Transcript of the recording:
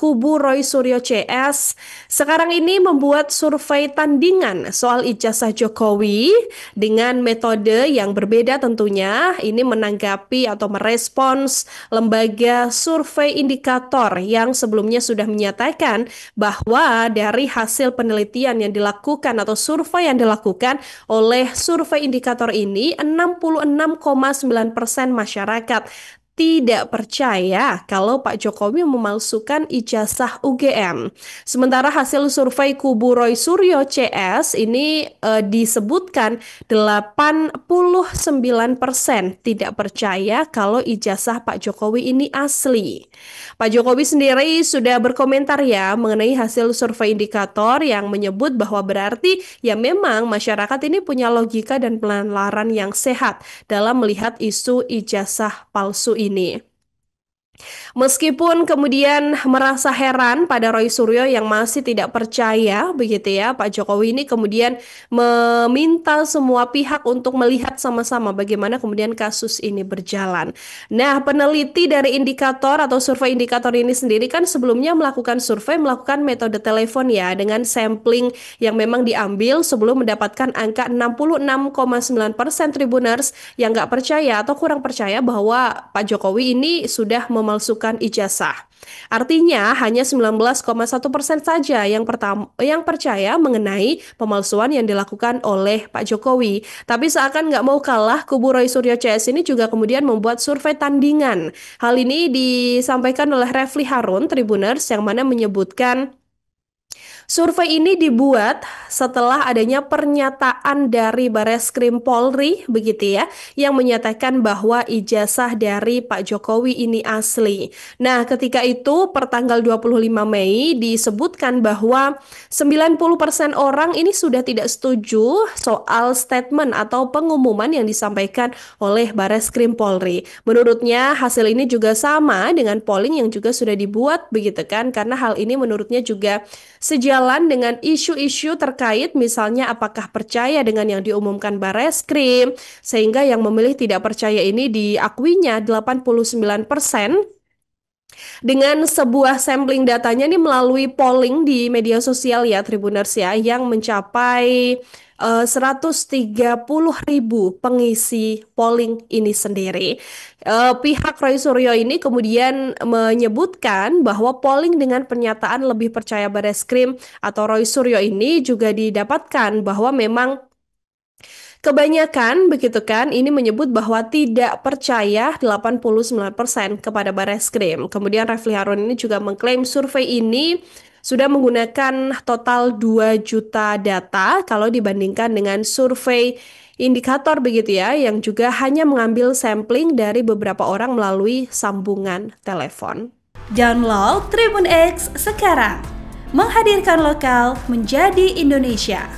kubu Roy Suryo CS sekarang ini membuat survei tandingan soal ijazah Jokowi dengan metode yang berbeda tentunya. Ini menanggapi atau merespons lembaga survei indikator yang sebelumnya sudah menyatakan bahwa dari hasil penelitian yang dilakukan atau survei yang dilakukan oleh survei indikator ini 66,9% masyarakat tidak percaya kalau Pak Jokowi memalsukan ijazah UGM. Sementara hasil survei kubu Roy Suryo CS ini disebutkan 89% tidak percaya kalau ijazah Pak Jokowi ini asli. Pak Jokowi sendiri sudah berkomentar ya mengenai hasil survei indikator yang menyebut bahwa berarti ya memang masyarakat ini punya logika dan penalaran yang sehat dalam melihat isu ijazah palsu ini. Meskipun kemudian merasa heran pada Roy Suryo yang masih tidak percaya begitu ya, Pak Jokowi ini kemudian meminta semua pihak untuk melihat sama-sama bagaimana kemudian kasus ini berjalan. Nah, peneliti dari indikator atau survei indikator ini sendiri kan sebelumnya melakukan survei, melakukan metode telepon ya dengan sampling yang memang diambil sebelum mendapatkan angka 66,9% Tribuners yang nggak percaya atau kurang percaya bahwa Pak Jokowi ini sudah memalsukan ijazah. Artinya hanya 19,1% saja yang percaya mengenai pemalsuan yang dilakukan oleh Pak Jokowi. Tapi seakan nggak mau kalah, kubu Roy Suryo CS ini juga kemudian membuat survei tandingan. Hal ini disampaikan oleh Refli Harun Tribuners yang mana menyebutkan survei ini dibuat setelah adanya pernyataan dari Bareskrim Polri begitu ya, yang menyatakan bahwa ijazah dari Pak Jokowi ini asli. Nah, ketika itu pertanggal 25 Mei disebutkan bahwa 90% orang ini sudah tidak setuju soal statement atau pengumuman yang disampaikan oleh Bareskrim Polri. Menurutnya hasil ini juga sama dengan polling yang juga sudah dibuat begitu kan, karena hal ini menurutnya juga sejalan dengan isu-isu terkait misalnya apakah percaya dengan yang diumumkan Bareskrim, sehingga yang memilih tidak percaya ini diakuinya 89%. Dengan sebuah sampling datanya ini melalui polling di media sosial ya Tribuners ya, yang mencapai 130.000 pengisi polling ini sendiri. Pihak Roy Suryo ini kemudian menyebutkan bahwa polling dengan pernyataan lebih percaya Bareskrim atau Roy Suryo ini juga didapatkan bahwa memang kebanyakan begitu kan ini menyebut bahwa tidak percaya 89% kepada Bareskrim. Kemudian Refli Harun ini juga mengklaim survei ini sudah menggunakan total 2 juta data kalau dibandingkan dengan survei indikator begitu ya yang juga hanya mengambil sampling dari beberapa orang melalui sambungan telepon. Download Tribun X sekarang. Menghadirkan lokal menjadi Indonesia.